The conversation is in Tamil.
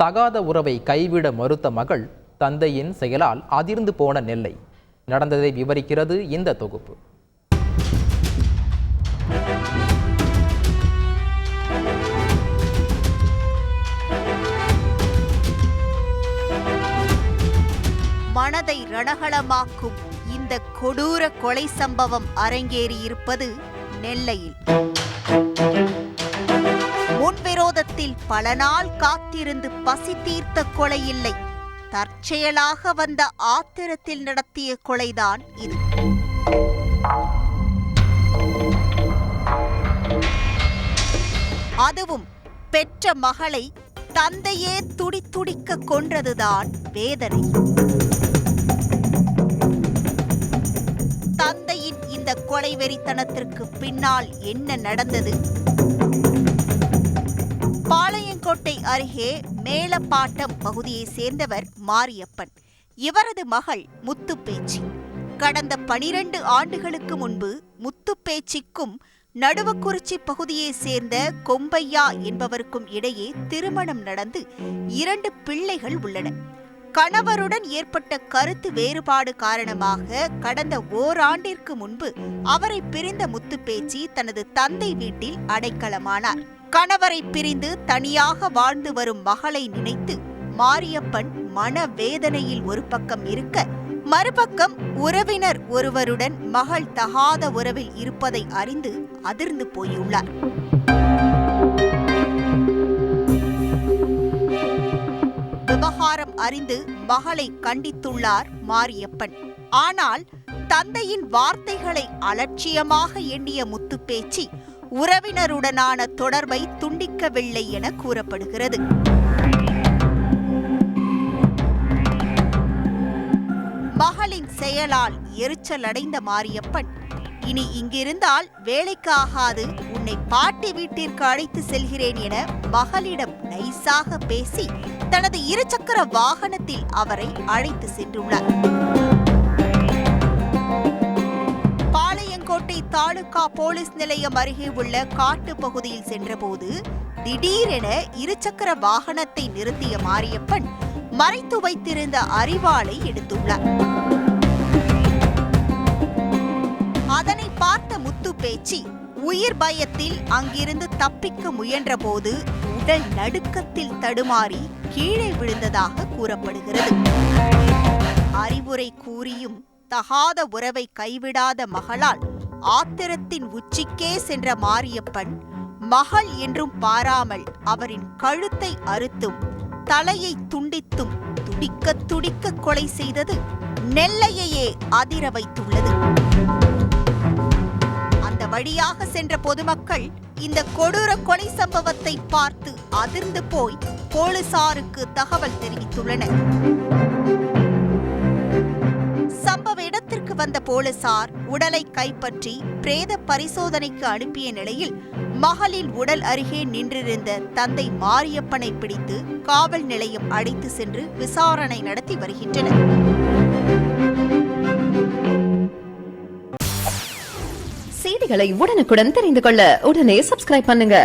தகாத உறவை கைவிட மறுத்த மகள் தந்தையின் செயலால் அதிர்ந்து போன நெல்லை. நடந்ததை விவரிக்கிறது இந்த தொகுப்பு. மனதை ரணகளமாக்கும் இந்த கொடூர கொலை சம்பவம் அரங்கேறியிருப்பது நெல்லையில். முன்விரோதத்தில் பல நாள் காத்திருந்து பசி தீர்த்த கொலை இல்லை, தற்செயலாக வந்த ஆத்திரத்தில் நடத்திய கொலைதான் இது. அதுவும் பெற்ற மகளை தந்தையே துடிதுடிக்க கொன்றதுதான் வேதனை. தந்தையின் இந்த கொலை வெறித்தனத்திற்கு பின்னால் என்ன நடந்தது? பாளையங்கோட்டை அருகே மேலப்பாட்டம் பகுதியை சேர்ந்தவர் மாரியப்பன். இவரது மகள் முத்துப்பேச்சி. கடந்த 12 ஆண்டுகளுக்கு முன்பு முத்துப்பேச்சிக்கும் நடுவக்குறிச்சி பகுதியை சேர்ந்த கொம்பையா என்பவருக்கும் இடையே திருமணம் நடந்து 2 பிள்ளைகள் உள்ளன. கணவருடன் ஏற்பட்ட கருத்து வேறுபாடு காரணமாக கடந்த ஓராண்டிற்கு முன்பு அவரை பிரிந்த முத்துப்பேச்சி தனது தந்தை வீட்டில் அடைக்கலமானார். கணவரை பிரிந்து தனியாக வாழ்ந்து வரும் மகளை நினைத்து மாரியப்பன் மனவேதனையில் ஒரு பக்கம் இருக்க, மறுபக்கம் உறவினர் ஒருவருடன் மகள் தகாத உறவில் இருப்பதை அறிந்து அதிர்ந்து போயுள்ளார். விவகாரம் அறிந்து மகளை கண்டித்துள்ளார் மாரியப்பன். ஆனால் தந்தையின் வார்த்தைகளை அலட்சியமாக எண்ணிய முத்துப்பேச்சி உறவினருடனான தொடர்பை துண்டிக்கவில்லை என கூறப்படுகிறது. மகளின் செயலால் எரிச்சல் அடைந்த மாரியப்பன், இனி இங்கிருந்தால் வேலைக்கு ஆகாது, உன்னை பாட்டி வீட்டிற்கு அழைத்து செல்கிறேன் என மகளிடம் நைசாக பேசி தனது 2 சக்கர வாகனத்தில் அவரை அழைத்து சென்றுள்ளார். பாளையங்கோட்டை தாலுகா போலீஸ் நிலையம் அருகே உள்ள காட்டு பகுதியில் சென்றபோது திடீரென 2 சக்கர வாகனத்தை நிறுத்திய மாரியப்பன் மறைத்து வைத்திருந்த அரிவாளை எடுத்துள்ளார். அதனை பார்த்த முத்துப்பேச்சி உயிர் பயத்தில் அங்கிருந்து தப்பிக்க முயன்றபோது உடல் நடுக்கத்தில் தடுமாறி கீழே விழுந்ததாக கூறப்படுகிறது. அறிவுரை கூறியும் தகாத உறவை கைவிடாத மகளால் ஆத்திரத்தின் உச்சிக்கே சென்ற மாரியப்பன் மகள் என்றும் பாராமல் அவரின் கழுத்தை அறுத்தும் தலையை துண்டித்தும் துடிக்க துடிக்க கொலை செய்தது நெல்லையையே அதிர வைத்துள்ளது. அந்த வழியாக சென்ற பொதுமக்கள் இந்த கொடூர கொலை சம்பவத்தை பார்த்து அதிர்ந்து போய் போலீசாருக்கு தகவல் தெரிவித்துள்ளனர். சம்பவ இடத்திற்கு வந்த போலீசார் உடலை கைப்பற்றி பிரேத பரிசோதனைக்கு அனுப்பிய நிலையில் மகளின் உடல் அருகே நின்றிருந்த தந்தை மாரியப்பனை பிடித்து காவல் நிலையம் அழைத்து சென்று விசாரணை நடத்தி வருகின்றனர். செய்திகளை உடனுக்குடன் தெரிந்து கொள்ள உடனே சப்ஸ்கிரைப் பண்ணுங்க.